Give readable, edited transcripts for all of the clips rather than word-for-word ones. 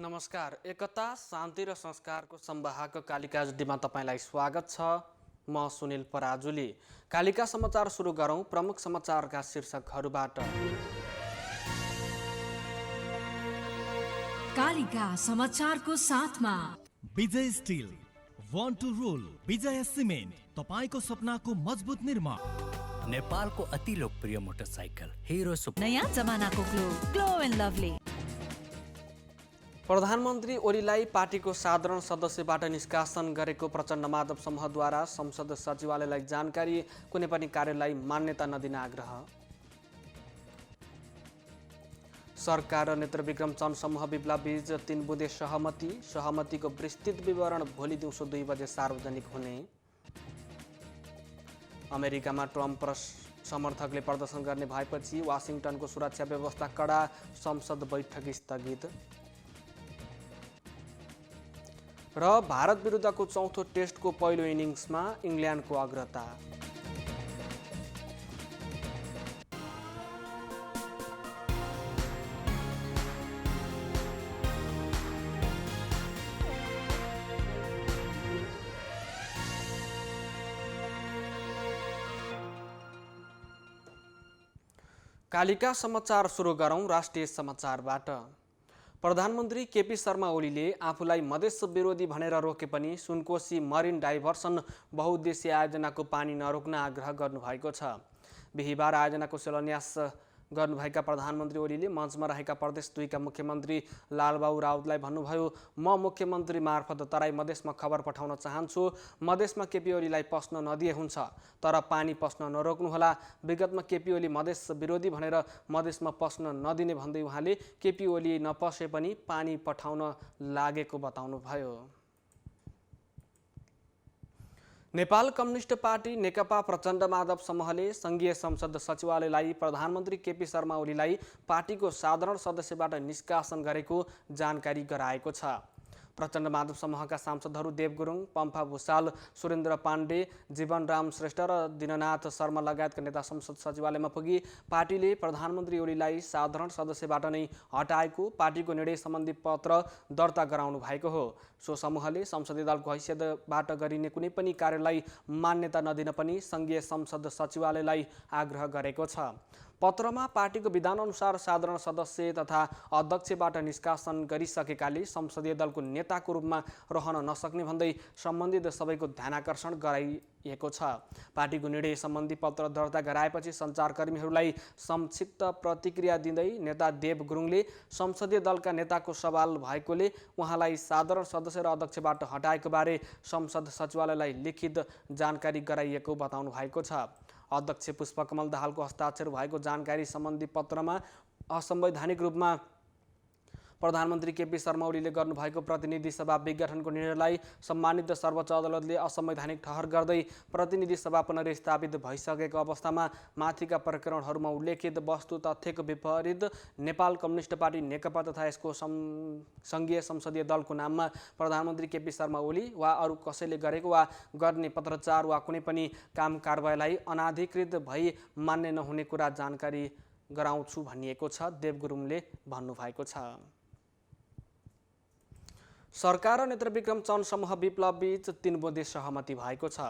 नमस्कार। एकता शान्ति र संस्कारको संवाहक कालिका जुड्डीमा तपाईलाई स्वागत छ। म सुनिल पराजुली। कालिका समाचार सुरु गरौं प्रमुख समाचारका शीर्षकहरूबाट। कालिका समाचारको साथमा विजय स्टिल, वान टु रोल, विजय सिमेन्ट, तपाईको सपनाको मजबुत निर्माण। नेपालको अति लोकप्रिय मोटरसाइकल हिरो सुपर, नयाँ जमानाको ग्लो एन्ड लभली। प्रधानमन्त्री ओलीलाई पार्टीको साधारण सदस्यबाट निष्कासन गरेको प्रचण्ड माधव समूहद्वारा संसद सचिवालयलाई जानकारी, कुनै पनि कार्यलाई मान्यता नदिन आग्रह। सरकार र नेत्रविक्रम चन्द समूह विप्लव बीच 3 बुँदे सहमतिको विस्तृत विवरण भोलि दिउँसो 2 बजे सार्वजनिक हुने। अमेरिकामा ट्रम्प र समर्थकले प्रदर्शन गर्ने भएपछि वाशिङटनको सुरक्षा व्यवस्था कडा, संसद बैठक स्थगित। र भारत विरुद्धको चौथो टेस्टको पहिलो इनिङ्समा इङ्ल्यान्डको अग्रता। कालिका समाचार सुरु गरौं राष्ट्रिय समाचारबाट। प्रधानमन्त्री केपी शर्मा ओलीले आफूलाई मधेस विरोधी भनेर रोके पनि सुनकोशी मरिन डाइभर्सन बहुद्देश्य आयोजनाको पानी नरोक्न आग्रह गर्नुभएको छ। बिहिबार आयोजनाको शिलान्यास गर्नुभएका प्रधानमन्त्री ओलीले मञ्चमा रहेका प्रदेश 2 का मुख्यमन्त्री लालबाबु राउतलाई भन्नुभयो, म मुख्यमन्त्री मार्फत तराई मधेसमा खबर पठाउन चाहन्छु। मधेसमा केपी ओलीलाई पस्न नदिए हुन्छ, तर पानी पस्न नरोक्नुहोला। विगतमा केपी ओली मधेस विरोधी भनेर मधेसमा पस्न नदिने भन्दै उहाँले केपी ओली नपसे पनि पानी पठाउन लागेको बताउनुभयो। नेपाल कम्युनिस्ट पार्टी नेकपा प्रचण्ड माधव समूहले संघीय संसद सचिवालयलाई प्रधानमन्त्री केपी शर्मा ओलीलाई पार्टीको साधारण सदस्यबाट निष्कासन गरेको जानकारी गराएको छ। प्रचण्ड माधव समूहका सांसदहरू देव गुरुङ, पम्फा भूषाल, सुरेन्द्र पाण्डे, जीवनराम श्रेष्ठ र दिननाथ शर्मा लगायतका नेता संसद सचिवालयमा पुगी पार्टीले प्रधानमन्त्री ओलीलाई साधारण सदस्यबाट नै हटाएको पार्टीको निर्णय सम्बन्धी पत्र दर्ता गराउनु भएको हो। सो समूहले संसदीय दलको हैसियतबाट गरिने कुनै पनि कार्यलाई मान्यता नदिन पनि संघीय संसद सचिवालयलाई आग्रह गरेको छ। पत्रमा पार्टीको विधानअनुसार साधारण सदस्य तथा अध्यक्षबाट निष्कासन गरिसकेकाले संसदीय दलको नेताको रूपमा रहन नसक्ने भन्दै सम्बन्धित सबैको ध्यानाकर्षण गराइएको छ। पार्टीको निर्णय सम्बन्धी पत्र दर्ता गराएपछि सञ्चारकर्मीहरूलाई संक्षिप्त प्रतिक्रिया दिँदै नेता देव गुरुङले संसदीय दलका नेताको सवाल भएकोले उहाँलाई साधारण सदस्य र अध्यक्षबाट हटाएको बारे संसद सचिवालयलाई लिखित जानकारी गराइएको बताउनु भएको छ। अध्यक्ष पुष्पकमल दाहालको हस्ताक्षर भएको जानकारी सम्बन्धी पत्रमा असंवैधानिक रूपमा प्रधानमन्त्री केपी शर्मा ओलीले गर्नुभएको प्रतिनिधि सभा विघटनको निर्णयलाई सम्मानित सर्वोच्च अदालतले असंवैधानिक ठहर गर्दै प्रतिनिधि सभा पुनर्स्थापित भइसकेको अवस्थामा माथिका प्रकरणहरूमा उल्लेखित वस्तु तथ्यको विपरीत नेपाल कम्युनिस्ट पार्टी नेकपा तथा यसको संघीय संसदीय दलको नाममा प्रधानमन्त्री केपी शर्मा ओली वा अरू कसैले गरेको वा गर्ने पत्रचार वा कुनै पनि काम कारबाहीलाई अनाधिकृत भई मान्य नहुने कुरा जानकारी गराउँछु भनिएको छ। देव गुरुङले भन्नुभएको छ। सरकार र नेत्रविक्रम चन्द समूह विप्लव बीच 3 बुँदे सहमति भएको छ।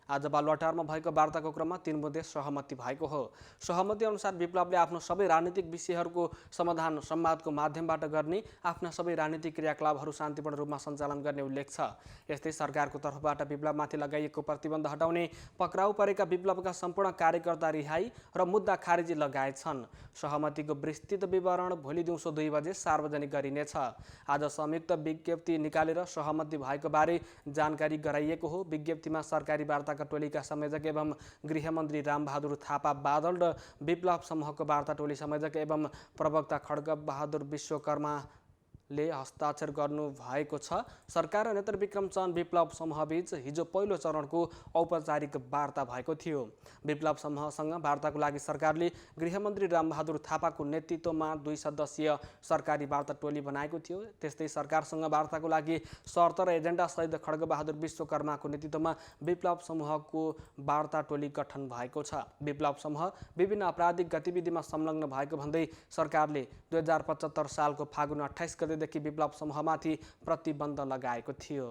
आज बालुवाटारमा भएको वार्ताको क्रममा 3 बुँदे सहमति भएको हो। सहमति अनुसार विप्लवले आफ्नो सबै राजनीतिक विषयहरूको समाधान संवादको माध्यमबाट गर्ने, आफ्ना सबै राजनीतिक क्रियाकलापहरू शान्तिपूर्ण रूपमा सञ्चालन गर्ने उल्लेख छ। यस्तै सरकारको तर्फबाट विप्लवमाथि लगाइएको प्रतिबन्ध हटाउने, पक्राउ परेका विप्लवका सम्पूर्ण कार्यकर्ता रिहाई र मुद्दा खारेजी लगायत छन्। सहमतिको विस्तृत विवरण भोलि दिउँसो 2 बजे सार्वजनिक गरिनेछ। आज संयुक्त विज्ञप्ति निकालेर सहमति भएको बारे जानकारी गराइएको हो। विज्ञप्तिमा सरकारी वार्ता टोलीका संयोजक एवं गृहमन्त्री रामबहादुर थापा बादल र विप्लव समूहको वार्ता टोली संयोजक एवं प्रवक्ता खड्ग बहादुर विश्वकर्माले हस्ताक्षर गर्नु भएको छ। सरकार र नेत्रविक्रम चन्द विप्लव समूहबीच हिजो पहिलो चरणको औपचारिक वार्ता भएको थियो। विप्लव समूहसँग वार्ताको लागि सरकारले गृहमन्त्री रामबहादुर थापाको नेतृत्वमा 2 सदस्यीय सरकारी वार्ता टोली बनाएको थियो। त्यस्तै सरकारसँग वार्ताको लागि शर्त र एजेन्डा सहित खड्ग बहादुर विश्वकर्माको नेतृत्वमा विप्लव समूहको वार्ता टोली गठन भएको छ। विप्लव समूह विभिन्न आपराधिक गतिविधिमा संलग्न भएको भन्दै सरकारले 2075 सालको फागुन 28 गते गतेदेखि विप्लव समूहमाथि प्रतिबन्ध लगाएको थियो।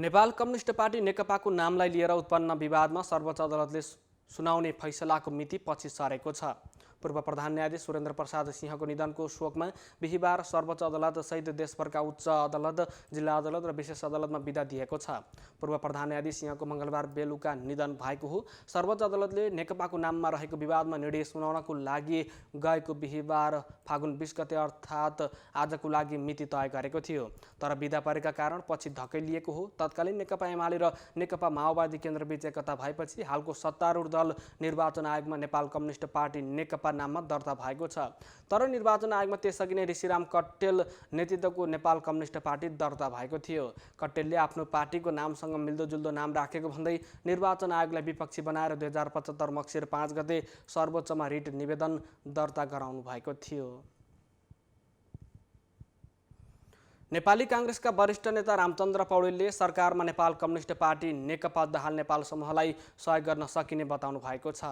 नेपाल कम्युनिस्ट पार्टी नेकपाको नामलाई लिएर उत्पन्न विवादमा सर्वोच्च अदालतले सुनाउने फैसलाको मिति पछि सरेको छ। पूर्व प्रधान न्यायाधीश सुरेन्द्र प्रसाद सिंहको निधनको शोकमा बिहिबार सर्वोच्च अदालत सहित देशभरका उच्च अदालत, जिल्ला अदालत र विशेष अदालतमा बिदा दिएको छ। पूर्व प्रधान न्यायाधीश सिंहको मङ्गलबार बेलुका निधन भएको हो। सर्वोच्च अदालतले नेकपाको नाममा रहेको विवादमा निर्णय सुनाउनको लागि गएको बिहिबार फागुन 20 गते अर्थात् आजको लागि मिति तय गरेको थियो। तर बिदा परेका कारण पछि धकेलिएको हो। तत्कालीन नेकपा एमाले र नेकपा माओवादी केन्द्रबीच एकता भएपछि हालको सत्तारूढ दल निर्वाचन आयोगमा नेपाल कम्युनिस्ट पार्टी नेकपा नाममा दर्ता भएको छ। तर निर्वाचन आयोगमा त्यसअघि नै ऋषिराम कट्टेल नेतृत्वको नेपाल कम्युनिस्ट पार्टी दर्ता भएको थियो। कट्टेलले आफ्नो पार्टीको नामसँग मिल्दोजुल्दो नाम राखेको भन्दै निर्वाचन आयोगलाई विपक्षी बनाएर 2075 मक्सिर 5 गते सर्वोच्चमा रिट निवेदन दर्ता गराउनु भएको थियो। नेपाली काङ्ग्रेसका वरिष्ठ नेता रामचन्द्र पौडेलले सरकारमा नेपाल कम्युनिस्ट पार्टी नेकपा दाहाल नेपाल समूहलाई सहयोग गर्न सकिने बताउनु भएको छ।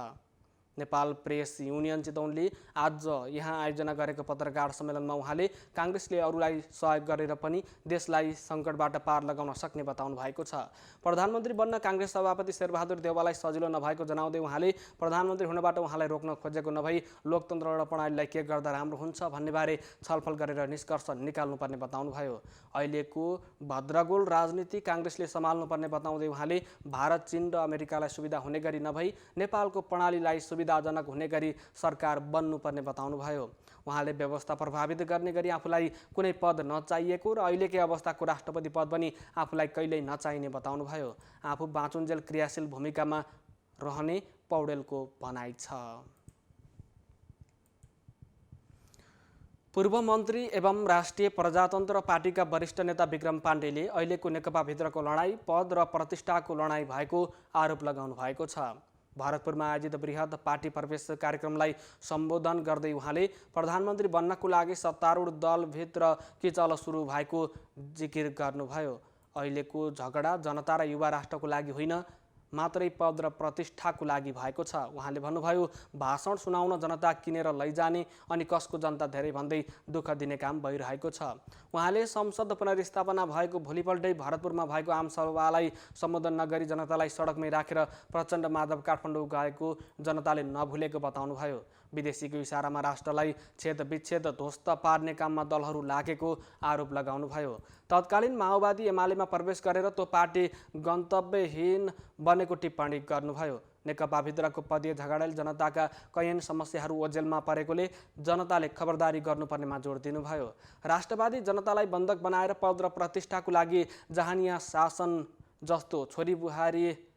नेपाल प्रेस युनियन चितवनले आज यहाँ आयोजना गरेको पत्रकार सम्मेलनमा उहाँले काङ्ग्रेसले अरूलाई सहयोग गरेर पनि देशलाई सङ्कटबाट पार लगाउन सक्ने बताउनु भएको छ। प्रधानमन्त्री बन्न काङ्ग्रेस सभापति शेरबहादुर देउवालाई सजिलो नभएको जनाउँदै उहाँले प्रधानमन्त्री हुनबाट उहाँलाई रोक्न खोजेको नभई लोकतन्त्र र प्रणालीलाई के गर्दा राम्रो हुन्छ भन्नेबारे छलफल गरेर निष्कर्ष निकाल्नुपर्ने बताउनुभयो। अहिलेको भद्रगोल राजनीति काङ्ग्रेसले सम्हाल्नुपर्ने बताउँदै उहाँले भारत, चीन र अमेरिकालाई सुविधा हुने गरी नभई नेपालको प्रणालीलाई सुविधाजनक हुने गरी सरकार बन्नुपर्ने बताउनुभयो। उहाँले व्यवस्था प्रभावित गर्ने गरी आफूलाई कुनै पद नचाहिएको र अहिलेकै अवस्थाको राष्ट्रपति पद पनि आफूलाई कहिल्यै नचाहिने बताउनुभयो। आफू बाँचुन्जेल क्रियाशील भूमिकामा रहने पौडेलको भनाइ छ। पूर्व मन्त्री एवं राष्ट्रिय प्रजातन्त्र पार्टीका वरिष्ठ नेता विक्रम पाण्डेले अहिलेको नेकपाभित्रको लडाईँ पद र प्रतिष्ठाको लडाईँ भएको आरोप लगाउनु भएको छ। भरतपुरमा आयोजित बृहत पार्टी प्रवेश कार्यक्रमलाई सम्बोधन गर्दै उहाँले प्रधानमन्त्री बन्नको लागि सत्तारूढ दलभित्र किचलो सुरु भएको जिकिर गर्नुभयो। अहिलेको झगडा जनता र युवा राष्ट्रको लागि होइन, मात्रै पद र प्रतिष्ठाको लागि भएको छ। उहाँले भन्नुभयो, भाषण सुनाउन जनता किनेर लैजाने अनि कसको जनता धेरै भन्दै दुःख दिने काम भइरहेको छ। उहाँले संसद पुनर्स्थापना भएको भोलिपल्टै भरतपुरमा भएको आमसभालाई सम्बोधन नगरी जनतालाई सडकमै राखेर प्रचण्ड माधव काठमाडौँ गएको जनताले नभुलेको बताउनुभयो। विदेशीको इसारामा राष्ट्रलाई छेदविच्छेद ध्वस्त पार्ने काममा दलहरू लागेको आरोप लगाउनुभयो। तत्कालीन माओवादी एमालेमा प्रवेश गरेर त्यो पार्टी गन्तव्यहीन बनेको टिप्पणी गर्नुभयो। नेकपाभित्रको पदीय झगडाले जनताका कैयन समस्याहरू ओझेलमा परेकोले जनताले खबरदारी गर्नुपर्नेमा जोड दिनुभयो। राष्ट्रवादी जनतालाई बन्धक बनाएर पद र प्रतिष्ठाको लागि जहानिया शासन जस्तो छोरी बुहारी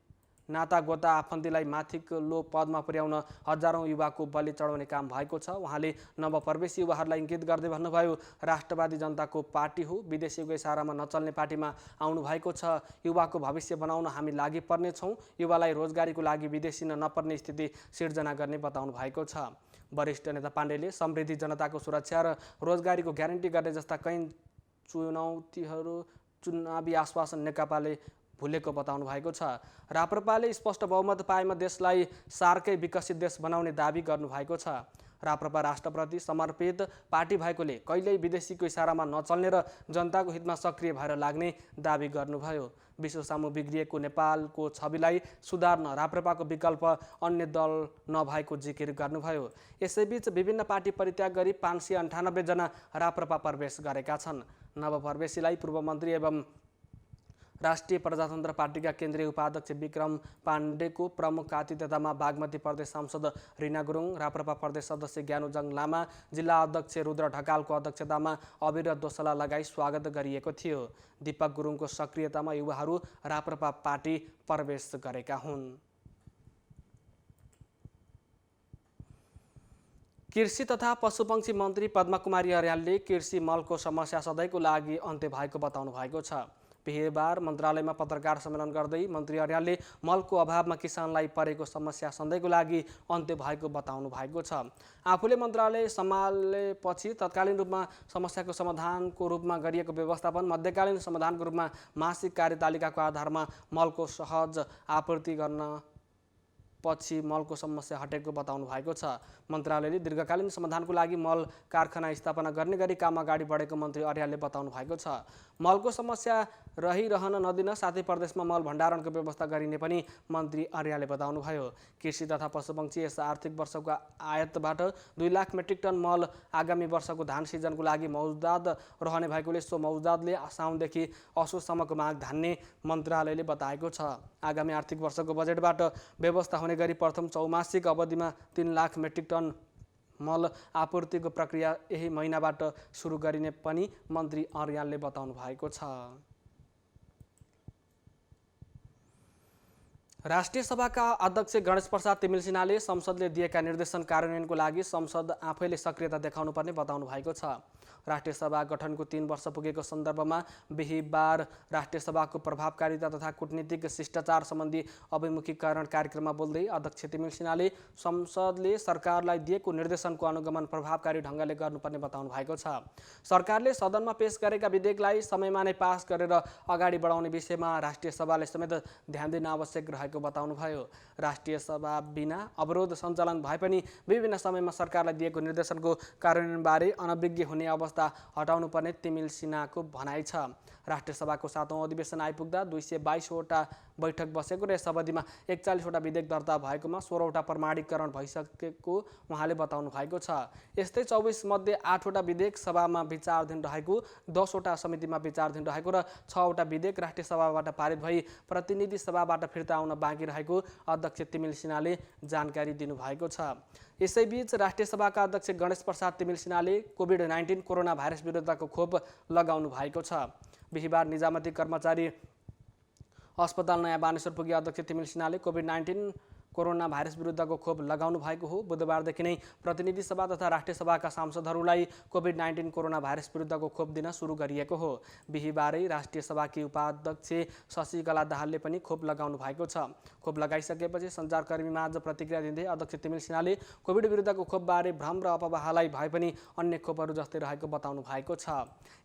नातागोता आफन्तीलाई माथिल्लो पदमा पुर्याउन हजारौं युवाको बलि चढाउने काम भएको छ। उहाँले नवप्रवेशी युवाहरूलाई इङ्गित गर्दै भन्नुभयो, राष्ट्रवादी जनताको पार्टी हो, विदेशीको इसारामा नचल्ने पार्टीमा आउनु भएको छ। युवाको भविष्य बनाउन हामी लागि पर्ने छौँ। युवालाई रोजगारीको लागि विदेशी नपर्ने स्थिति सिर्जना गर्ने बताउनु भएको छ। वरिष्ठ नेता पाण्डेले समृद्धि, जनताको सुरक्षा र रोजगारीको ग्यारेन्टी गर्ने जस्ता कैयन चुनावी आश्वासन नेकपाले भुलेको बताउनु भएको छ। राप्रपाले स्पष्ट बहुमत पाएमा देशलाई सार्कै विकसित देश बनाउने दाबी गर्नुभएको छ। राप्रपा राष्ट्रप्रति समर्पित पार्टी भएकोले कहिल्यै विदेशीको इसारामा नचल्ने र जनताको हितमा सक्रिय भएर लाग्ने दाबी गर्नुभयो। विश्वसामु बिग्रिएको नेपालको छविलाई सुधार्न राप्रपाको विकल्प अन्य दल नभएको जिकिर गर्नुभयो। यसैबीच विभिन्न पार्टी परित्याग गरी 598 जना राप्रपा प्रवेश गरेका छन्। नवप्रवेशीलाई पूर्व मन्त्री एवं राष्ट्रिय प्रजातन्त्र पार्टीका केन्द्रीय उपाध्यक्ष विक्रम पाण्डेको प्रमुख आतिथ्यतामा बागमती प्रदेश सांसद रिना गुरुङ, राप्रपा प्रदेश सदस्य ज्ञानुजङ लामा, जिल्ला अध्यक्ष रुद्र ढकालको अध्यक्षतामा अविर दोसला लगाई स्वागत गरिएको थियो। दीपक गुरुङको सक्रियतामा युवाहरू राप्रपा पार्टी प्रवेश गरेका हुन्। कृषि तथा पशुपक्षी मन्त्री पद्मकुमारी अर्यालले कृषि मलको समस्या सधैँको लागि अन्त्य भएको बताउनु भएको छ। बिहिबार मन्त्रालयमा पत्रकार सम्मेलन गर्दै मन्त्री अर्यालले मलको अभावमा किसानलाई परेको समस्या सधैँको लागि अन्त्य भएको बताउनु भएको छ। आफूले मन्त्रालय सम्हालेपछि तत्कालीन रूपमा समस्याको समाधानको रूपमा गरिएको व्यवस्थापन, मध्यकालीन समाधानको रूपमा मासिक कार्यतालिकाको आधारमा मलको सहज आपूर्ति गर्न पछि मलको समस्या हटेको बताउनु भएको छ। मन्त्रालयले दीर्घकालीन समाधानको लागि मल कारखाना स्थापना गर्ने गरी काम अगाडि बढेको मन्त्री अर्यालले बताउनु भएको छ। मलको समस्या रहिरहन नदिन साथै प्रदेशमा मल भण्डारणको व्यवस्था गरिने पनि मन्त्री अर्यालले बताउनुभयो। कृषि तथा पशुपक्षी यस आर्थिक वर्षको आयातबाट 2 लाख मेट्रिक टन मल आगामी वर्षको धान सिजनको लागि मौजुदात रहने भएकोले सो मौजुदातले साउनदेखि असोजसम्मको माग धान्ने मन्त्रालयले बताएको छ। आगामी आर्थिक वर्षको बजेटबाट व्यवस्था हुने गरी प्रथम चौमासिक अवधिमा 3 लाख मेट्रिक टन मल आपूर्तिको प्रक्रिया यही महिनाबाट सुरु गरिने पनि मन्त्री अर्यालले बताउनु भएको छ। राष्ट्रिय सभाका अध्यक्ष गणेश प्रसाद तिमिल सिन्हाले संसदले दिएका निर्देशन कार्यान्वयनको लागि संसद आफैले सक्रियता देखाउनुपर्ने बताउनु भएको छ। राष्ट्रिय सभा गठनको 3 वर्ष पुगेको सन्दर्भमा बिहीबार राष्ट्रिय सभाको प्रभावकारिता तथा कूटनीतिक शिष्टाचार सम्बन्धी अभिमुखीकरण कार्यक्रममा बोल्दै अध्यक्ष तिमिल सिन्हाले संसदले सरकारलाई दिएको निर्देशनको अनुगमन प्रभावकारी ढङ्गले गर्नुपर्ने बताउनु भएको छ। सरकारले सदनमा पेश गरेका विधेयकलाई समयमा नै पास गरेर अगाडि बढाउने विषयमा राष्ट्रिय सभाले समेत ध्यान दिन आवश्यक रहेको बताउनुभयो। राष्ट्रिय सभा बिना अवरोध सञ्चालन भए पनि विभिन्न समयमा सरकारलाई दिएको निर्देशनको कार्यान्वयनबारे अनभिज्ञ हुने अवस्था हटाउनुपर्ने तिमिल सिन्हाको भनाइ छ। राष्ट्रिय सभाको 7औं अधिवेशन आइपुग्दा 222वटा बैठक बसेको र यस अवधिमा 41वटा विधेयक दर्ता भएकोमा 16वटा प्रमाणीकरण भइसकेको उहाँले बताउनु भएको छ। यस्तै 24 मध्ये 8वटा विधेयक सभामा विचाराधीन रहेको, 10वटा समितिमा विचाराधीन रहेको र 6वटा विधेयक राष्ट्रिय सभाबाट पारित भई प्रतिनिधि सभाबाट फिर्ता आउन बाँकी रहेको अध्यक्ष तिमिल सिन्हाले जानकारी दिनुभएको छ। यसैबीच राष्ट्रिय सभाका अध्यक्ष गणेश प्रसाद तिमिल सिन्हाले कोभिड-19 कोरोना भाइरस विरुद्धको खोप लगाउनु भएको छ। बिहीबार निजामती कर्मचारी अस्पताल नयाँ बानेश्वर पुगे अध्यक्ष तिमिल सिन्हाले कोभिड-19 कोरोना भाइरस विरुद्धको खोप लगाउनु भएको हो। बुधबारदेखि नै प्रतिनिधि सभा तथा राष्ट्रिय सभाका सांसदहरूलाई कोभिड-19 कोरोना भाइरस विरुद्धको खोप दिन सुरु गरिएको हो। बिहीबारै राष्ट्रिय सभाकी उपाध्यक्ष शशिकला दाहालले पनि खोप लगाउनु भएको छ। खोप लगाइसकेपछि सञ्चारकर्मीमाझ प्रतिक्रिया दिँदै अध्यक्ष तिमिल सिन्हाले कोभिड विरुद्धको खोपबारे भ्रम र अफवाहलाई भए पनि अन्य खोपहरू जस्तै रहेको बताउनु भएको छ।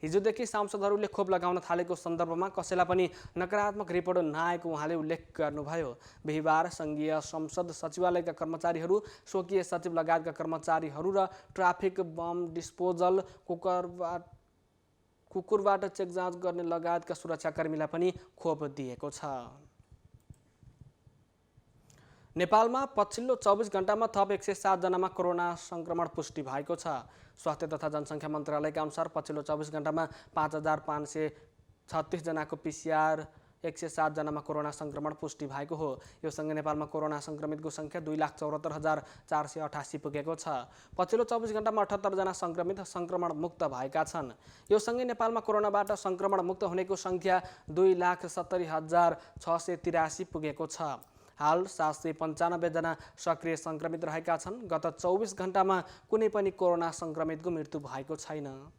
हिजोदेखि सांसदहरूले खोप लगाउन थालेको सन्दर्भमा कसैलाई पनि नकारात्मक रिपोर्ट नआएको उहाँले उल्लेख गर्नुभयो। बिहीबार सङ्घीय संसद सचिवालयका कर्मचारीहरू, स्वकीय सचिव लगायतका कर्मचारीहरू र ट्राफिक बम डिस्पोजल कुकुरबाट चेक जाँच गर्ने लगायतका सुरक्षाकर्मीलाई पनि खोप दिएको छ। नेपालमा पछिल्लो 24 घण्टामा थप 107 जनामा कोरोना संक्रमण पुष्टि भएको छ। स्वास्थ्य तथा जनसङ्ख्या मन्त्रालयका अनुसार पछिल्लो 24 घण्टामा 5536 जनाको PCR 107 जनामा कोरोना संक्रमण पुष्टि भएको हो। यो सँगै नेपालमा कोरोना संक्रमितको सङ्ख्या 2,74,488 पुगेको छ। पछिल्लो 24 घण्टामा 78 जना संक्रमित संक्रमण मुक्त भएका छन्। यो सँगै नेपालमा कोरोनाबाट संक्रमण मुक्त हुनेको सङ्ख्या 2,70,683 पुगेको छ। हाल 795 जना सक्रिय संक्रमित रहेका छन्। गत 24 घण्टामा कुनै पनि कोरोना संक्रमितको मृत्यु भएको छैन।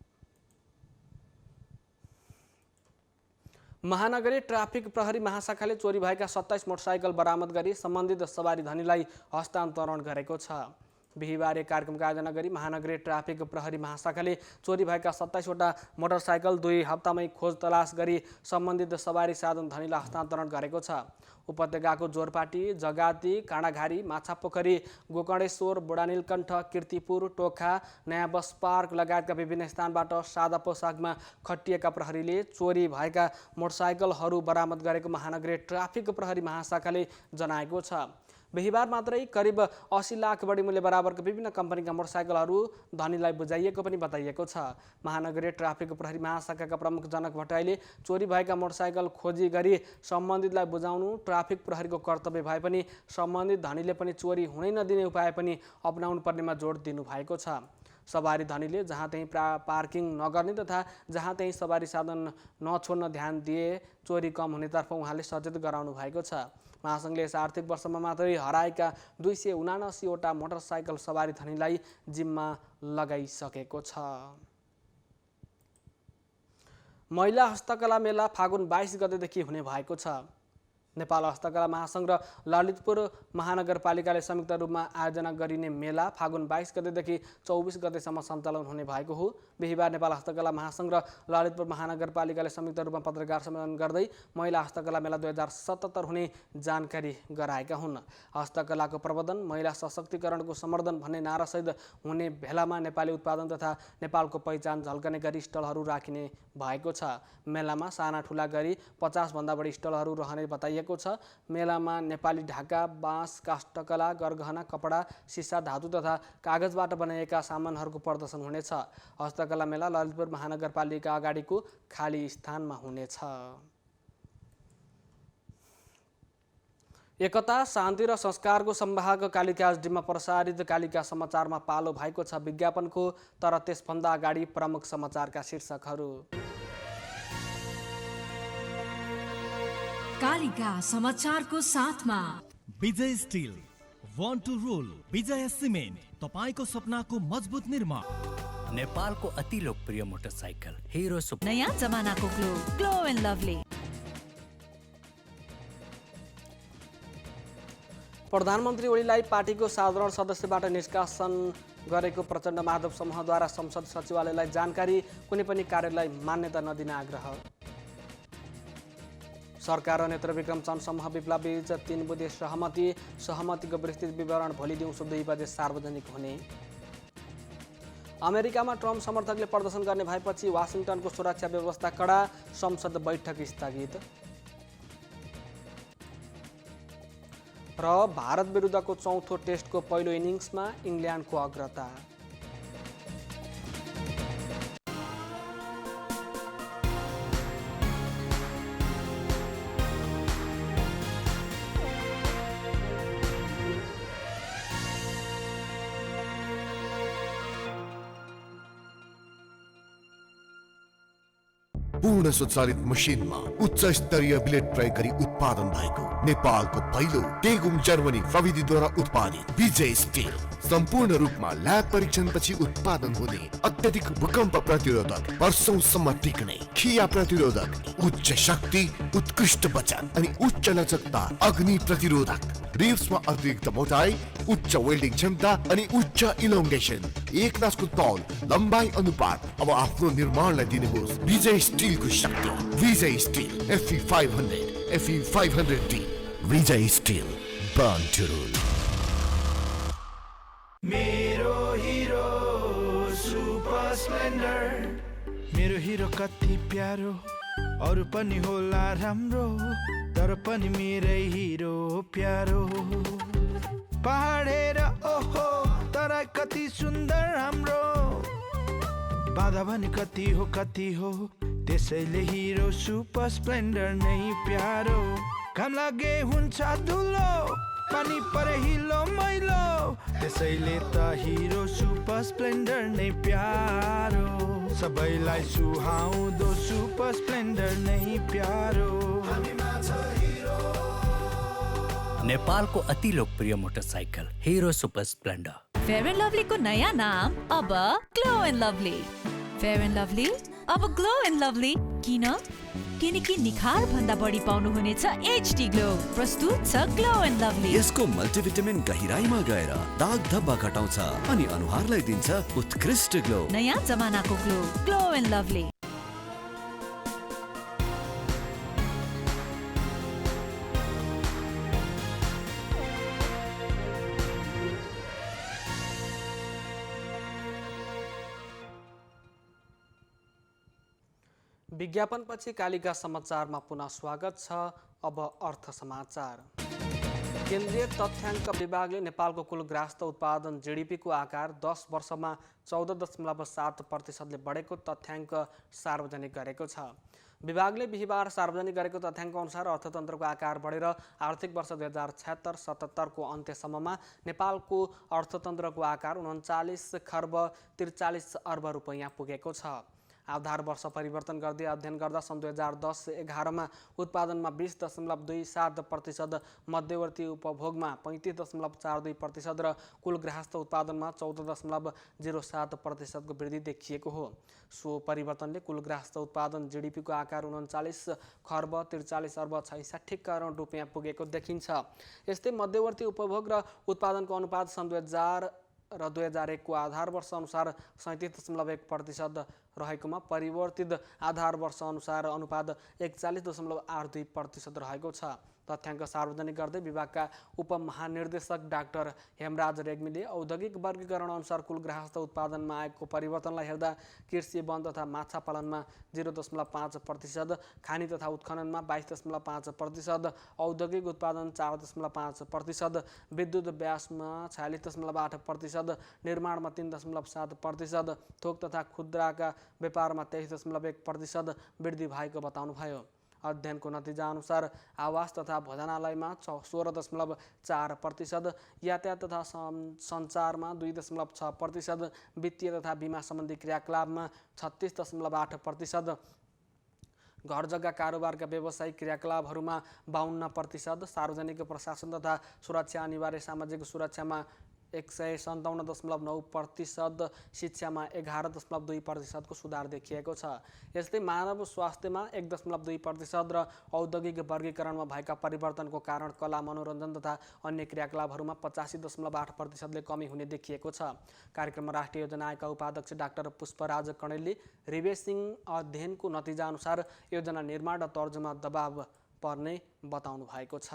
महानगरी ट्राफिक प्रहरी महाशाखाले चोरी भएका 27 मोटरसाइकल बरामद गरी सम्बन्धित सवारी धनीलाई हस्तान्तरण गरेको छ। बिहीबार कार्यक्रमको आयोजना गरी महानगरी ट्राफिक प्रहरी महाशाखाले चोरी भएका 27वटा मोटरसाइकल 2 हप्तामै खोज तलास गरी सम्बन्धित सवारी साधन धनीलाई हस्तान्तरण गरेको छ। उपत्यकाको जोरपाटी, जगाती, काँडाघारी, माछापोखरी, गोकर्णेश्वर, बुढानीलकण्ठ, कीर्तिपुर, टोखा, नयाँ बस पार्क लगायतका विभिन्न स्थानबाट सादा पोसाकमा खटिएका प्रहरीले चोरी भएका मोटरसाइकलहरू बरामद गरेको महानगरी ट्राफिक प्रहरी महाशाखाले जनाएको छ। बिहीबार मात्रै करिब 80 लाख बढी मूल्य बराबरको विभिन्न कम्पनीका मोटरसाइकलहरू धनीलाई बुझाइएको पनि बताइएको छ। महानगरीय ट्राफिक प्रहरी महाशाखाका प्रमुख जनक भट्टराईले चोरी भएका मोटरसाइकल खोजी गरी सम्बन्धितलाई बुझाउनु ट्राफिक प्रहरीको कर्तव्य भए पनि सम्बन्धित धनीले पनि चोरी हुनै नदिने उपाय पनि अपनाउनु पर्नेमा जोड दिनुभएको छ। सवारी धनीले जहाँ त्यहीँ पार्किङ नगर्ने तथा जहाँ त्यहीँ सवारी साधन नछोड्न ध्यान दिए चोरी कम हुनेतर्फ उहाँले सचेत गराउनु भएको छ। महासङ्घले यस आर्थिक वर्षमा मात्रै हराएका 279वटा मोटरसाइकल सवारी धनीलाई जिम्मा लगाइसकेको छ। महिला हस्तकला मेला फागुन 22 गतेदेखि हुने भएको छ। नेपाल हस्तकला महासङ्घ र ललितपुर महानगरपालिकाले संयुक्त रूपमा आयोजना गरिने मेला फागुन 22 गतेदेखि 24 गतेसम्म सञ्चालन हुने भएको हो। बिहिबार नेपाल हस्तकला महासङ्घ र ललितपुर महानगरपालिकाले संयुक्त रूपमा पत्रकार सम्मेलन गर्दै महिला हस्तकला मेला 2077 हुने जानकारी गराएका हुन्। हस्तकलाको प्रवर्धन, महिला सशक्तिकरणको समर्थन भन्ने नारासहित हुने भेलामा नेपाली उत्पादन तथा नेपालको पहिचान झल्कने गरी स्टलहरू राखिने भएको छ। मेलामा साना ठुला गरी 50 भन्दा बढी स्टलहरू रहने बताइएको छ। मेलामा नेपाली ढाका, बाँस, काष्ठकला, गरगहना, कपडा, सिसा, धातु तथा कागजबाट बनाइएका सामानहरूको प्रदर्शन हुनेछ। हस्तकला मेला ललितपुर महानगरपालिका अगाडिको खाली स्थानमा हुनेछ। एकता, शान्ति र संस्कारको संवाहक कालिका एचडीमा प्रसारित कालिका समाचारमा पालो भएको छ विज्ञापनको। तर त्यसभन्दा अगाडि प्रमुख समाचारका शीर्षकहरू। कालिका समाचारको साथमा Vijay steel, one two role, Vijay cement, तपाईको सपनाको मजबुत निर्माण। नेपालको अति लोकप्रिय मोटरसाइकल हिरो सुपर। नयाँ जमानाको ग्लो एन्ड लभली। प्रधानमन्त्री ओलीलाई पार्टीको साधारण सदस्यबाट निष्कासन गरेको प्रचण्ड माधव समूहद्वारा संसद सचिवालयलाई जानकारी। कुनै पनि कार्यलाई मान्यता नदिन आग्रह। सरकार र नेत्रविक्रम चन्द समूह विप्लवबीच 3 बुँदे सहमतिको विस्तृत विवरण भोलि दिउँसो 2 बजे सार्वजनिक हुने। अमेरिकामा ट्रम्प समर्थकले प्रदर्शन गर्ने भएपछि वाशिङटनको सुरक्षा व्यवस्था कडा, संसद बैठक स्थगित। र भारत विरुद्धको चौथो टेस्टको पहिलो इनिङ्समा इङ्ल्यान्डको अग्रता। पूर्ण स्वचालित मसिनमा उच्च स्तरीय ब्लेड प्रयोग गरी उत्पादन भएको नेपालको पहिलो टेगुम जर्मनी प्रविधिद्वारा उत्पादित विजय स्टिल सम्पूर्ण रूपमा ल्याब परीक्षणपछि उत्पादन हुने अत्यधिक भूकम्प प्रतिरोधक, वर्षौंसम्म टिक्ने, खिया प्रतिरोधक, उच्च शक्ति, उत्कृष्ट वजन अनि उच्च लचकता, अग्नि प्रतिरोधक, रिब्समा अतिरिक्त मोटाई, उच्च वेल्डिङ क्षमता अनि उच्च इलोङ्गेसन, एक नासको तौल, लम्बाई अनुपात। अब आफ्नो निर्माणलाई दिनुहोस् विजय स्टिलको शक्ति। Vijay steel FE 500, FE 500D। Vijay steel, born to rule. मेरो हिरो सुपर स्प्लेन्डर। मेरो हिरो कति प्यारो, अरू पनि होला राम्रो, तर पनि मेरै हिरो प्यारो। पहाडेर ओहो तर कति सुन्दर हाम्रो, बाधा पनि कति हो, त्यसैले हिरो सुपर स्प्लेन्डर नै प्यारो। घाम लागे हुन्छ धुलो, पानी परे हिलो मैलो, त्यसैले त हिरो सुपर स्प्लेन्डर नै प्यारो। सबैलाई सुहाउँदो सुपर स्प्लेन्डर नै प्यारो। नेपालको अति लोकप्रिय motorcycle Hero Super Splendor. Fair and लभलीको नयाँ नाम अब Glow and Lovely. Fair and Lovely अब ग्लो एन्ड लभली किन? किनकि निखार भन्दा बढी पाउनुहुनेछ HD ग्लो। प्रस्तुत छ ग्लो एन्ड लभली। यसको मल्टिभिटामिन गहिराईमा गएर दाग धब्बा घटाउँछ अनि अनुहारलाई दिन्छ उत्कृष्ट ग्लो। नयाँ जमानाको ग्लो एन्ड लभली। विज्ञापनपछि कालिका समाचारमा पुनः स्वागत छ। अब अर्थ समाचार। केन्द्रीय तथ्याङ्क विभागले नेपालको कुल ग्राहस्थ उत्पादन GDP को आकार 10 वर्षमा 14.7%ले बढेको तथ्याङ्क सार्वजनिक गरेको छ। विभागले बिहिबार सार्वजनिक गरेको तथ्याङ्क अनुसार अर्थतन्त्रको आकार बढेर आर्थिक वर्ष 2076-77 को अन्त्यसम्ममा नेपालको अर्थतन्त्रको आकार 39 खर्ब 43 अर्ब रुपैयाँ पुगेको छ। आधार वर्ष परिवर्तन गर्दै अध्ययन गर्दा सन् 2010-11मा उत्पादनमा 20.27%, मध्यवर्ती उपभोगमा 35.42% र कुल गृहस्थ उत्पादनमा 14.07% को वृद्धि देखिएको हो। सो परिवर्तनले कुल गृहस्थ उत्पादन जीडीपीको आकार 39 खर्ब 43 अर्ब 66 करोड रुपियाँ पुगेको देखिन्छ। यस्तै मध्यवर्ती उपभोग र उत्पादनको अनुपात सन् 2000 र 2001 को आधार वर्ष अनुसार 37.1% रहेकोमा परिवर्तित आधार वर्ष अनुसार अनुपात 41.82% रहेको छ। तथ्याङ्क सार्वजनिक गर्दै विभागका उपमहानिर्देशक डाक्टर हेमराज रेग्मीले औद्योगिक वर्गीकरण अनुसार कुल गृहस्थ उत्पादनमा आएको परिवर्तनलाई हेर्दा कृषि वन तथा माछा पालनमा 0.5%, खानी तथा उत्खननमा 22.5%, औद्योगिक उत्पादन 4.5%, विद्युत व्यासमा 46.8%, निर्माणमा 3.7%, थोक तथा खुद्राका व्यापारमा 23.1% वृद्धि भएको बताउनुभयो। अध्ययनको नतिजा अनुसार आवास तथा भोजनालयमा 16.4%, यातायात तथा सञ्चारमा 2.6%, वित्तीय तथा बिमा सम्बन्धी क्रियाकलापमा 36.8%, घर जग्गा कारोबारका व्यावसायिक क्रियाकलापहरूमा 52%, सार्वजनिक प्रशासन तथा सुरक्षा अनिवार्य सामाजिक सुरक्षामा 157.9%, शिक्षामा 11.2% को सुधार देखिएको छ। यस्तै मानव स्वास्थ्यमा 1.2% र औद्योगिक वर्गीकरणमा भएका परिवर्तनको कारण कला मनोरञ्जन तथा अन्य क्रियाकलापहरूमा 85.8%ले कमी हुने देखिएको छ। कार्यक्रममा राष्ट्रिय योजना आयोगका उपाध्यक्ष डाक्टर पुष्पराज कणेलले रिभेसिङ अध्ययनको नतिजा अनुसार योजना निर्माण र तर्जुमा दबाव पर्ने बताउनु भएको छ।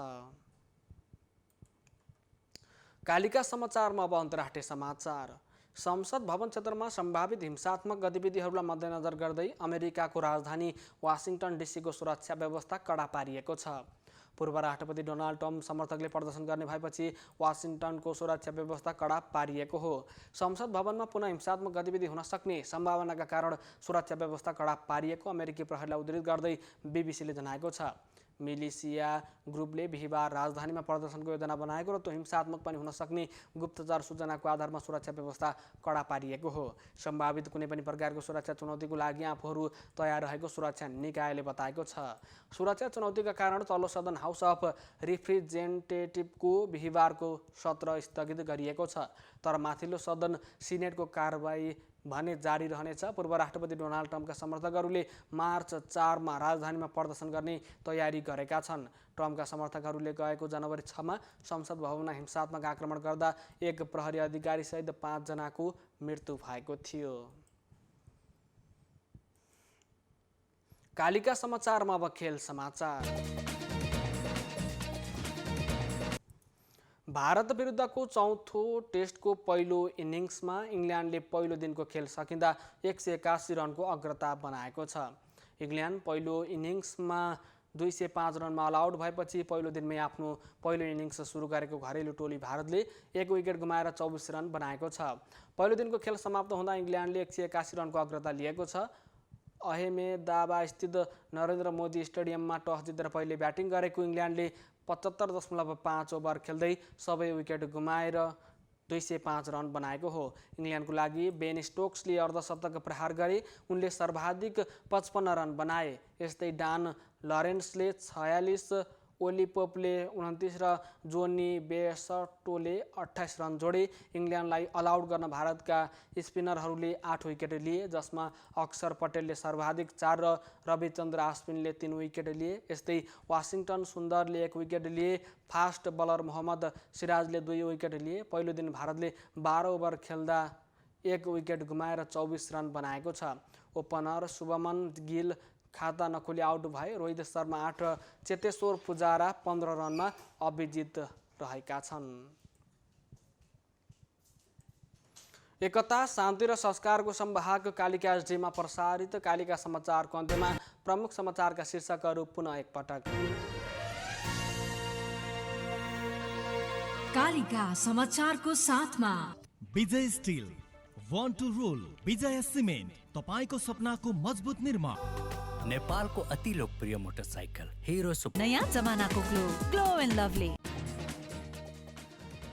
कालिका समाचारमा अब अन्तर्राष्ट्रिय समाचार। संसद भवन क्षेत्रमा सम्भावित हिंसात्मक गतिविधिहरूलाई मध्यनजर गर्दै अमेरिकाको राजधानी वासिङटन डीसीको सुरक्षा व्यवस्था कडा पारिएको छ। पूर्व राष्ट्रपति डोनाल्ड ट्रम्प समर्थकले प्रदर्शन गर्ने भएपछि वासिङटनको सुरक्षा व्यवस्था कडा पारिएको हो। संसद भवनमा पुनः हिंसात्मक गतिविधि हुन सक्ने सम्भावनाका कारण सुरक्षा व्यवस्था कडा पारिएको अमेरिकी प्रहरीलाई उद्धृत गर्दै बीबीसीले जनाएको छ। मिलिसिया ग्रुपले बिहिबार राजधानीमा प्रदर्शनको योजना बनाएको र त्यो हिंसात्मक पनि हुन सक्ने गुप्तचर सूचनाको आधारमा सुरक्षा व्यवस्था कडा पारिएको हो। सम्भावित कुनै पनि प्रकारको सुरक्षा चुनौतीको लागि आफूहरू तयार रहेको सुरक्षा निकायले बताएको छ। सुरक्षा चुनौतीका कारण तल्लो सदन हाउस अफ रिप्रेजेन्टेटिभको बिहिबारको सत्र स्थगित गरिएको छ, तर माथिल्लो सदन सिनेटको कारबाही भने जारी रहनेछ। पूर्व राष्ट्रपति डोनाल्ड ट्रम्पका समर्थकहरूले मार्च 4 मा राजधानीमा प्रदर्शन गर्ने तयारी गरेका छन्। ट्रम्पका समर्थकहरूले गएको जनवरी 6 मा संसद भवनमा हिंसात्मक आक्रमण गर्दा एक प्रहरी अधिकारी सहित 5 जनाको मृत्यु भएको थियो। कालिका समाचारमा अब खेल समाचार। भारत विरुद्धको चौथो टेस्टको पहिलो इनिङ्समा इङ्ल्यान्डले पहिलो दिनको खेल सकिँदा 181 रनको अग्रता बनाएको छ। इङ्ल्यान्ड पहिलो इनिङ्समा 205 रनमा अल आउट भएपछि पहिलो दिनमै आफ्नो पहिलो इनिङ्स सुरु गरेको घरेलु टोली भारतले 1 विकेट गुमाएर 24 रन बनाएको छ। पहिलो दिनको खेल समाप्त हुँदा इङ्ल्यान्डले 181 रनको अग्रता लिएको छ। अहमेदाबाद स्थित नरेन्द्र मोदी स्टेडियममा टस जितेर पहिले ब्याटिङ गरेको इङ्ल्यान्डले 75.5 ओभर खेल्दै सबै विकेट गुमाएर 205 रन बनाएको हो। इङ्ल्यान्डको लागि बेन स्टोक्सले अर्धशतक प्रहार गरे, उनले सर्वाधिक 55 रन बनाए। यस्तै डान लरेन्सले 46, ओली पोपले 29 र जोनी बेसटोले 28 रन जोडे। इङ्ल्यान्डलाई अल आउट गर्न भारतका स्पिनरहरूले 8 विकेट लिए, जसमा अक्षर पटेलले सर्वाधिक 4 र रविचन्द्र अश्विनले 3 विकेट लिए। यस्तै वाशिङटन सुन्दरले 1 विकेट लिए। फास्ट बलर मोहम्मद सिराजले 2 विकेट लिए। पहिलो दिन भारतले 12 ओभर खेल्दा 1 विकेट गुमाएर 24 रन बनाएको छ। ओपनर शुभमन गिल खाता नखोली आउट भए। रोहित शर्मा 8 र चेतेश्वर पुजारा 15 रनमा अविजित रहेका छन्। एकता, शान्ति र संस्कारको संवाहक कालिका एसडीमा प्रसारित कालिका समाचारको अन्त्यमा प्रमुख समाचारका शीर्षकहरू पुनः एकपटक। कालिका समाचारको साथमा Vijay steel, one two role, Vijay cement, तपाईको सपनाको मजबुत निर्माण। नेपालको अति लोकप्रिय मोटरसाइकल हिरो सुपर। नयाँ जमानाको ग्लो एन्ड लभली।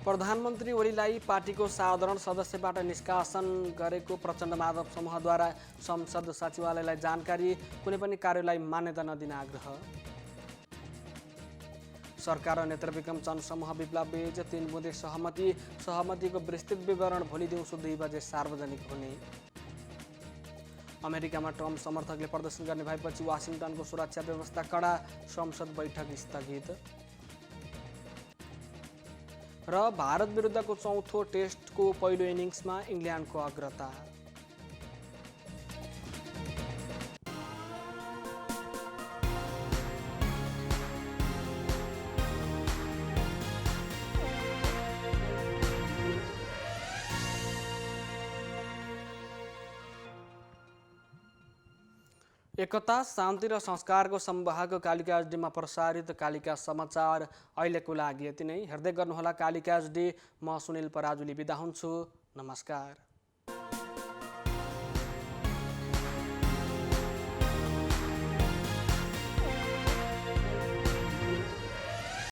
प्रधानमन्त्री ओलीलाई पार्टीको साधारण सदस्यबाट निष्कासन गरेको प्रचण्ड माधव समूहद्वारा संसद सचिवालयलाई जानकारी, कुनै पनि कार्यलाई मान्यता नदिन आग्रह। सरकार र नेत्र विक्रम चन्द समूह विप्लव बीच 3 बुँदे सहमतिको विस्तृत विवरण भोलि दिउँसो 2 बजे सार्वजनिक हुने। अमेरिकामा ट्रम्प समर्थकले प्रदर्शन गर्ने भएपछि वाशिङटनको सुरक्षा व्यवस्था कडा, संसद बैठक स्थगित। र भारत विरुद्धको चौथो टेस्टको पहिलो इनिङ्समा इङ्ग्ल्यान्डको अग्रता। एकता, शान्ति र संस्कारको संवाहक कालिका एचडीमा प्रसारित कालिका समाचार अहिलेको लागि यति नै। हेर्दै गर्नुहोला कालिका एचडी। म सुनिल पराजुली बिदा हुन्छु। नमस्कार।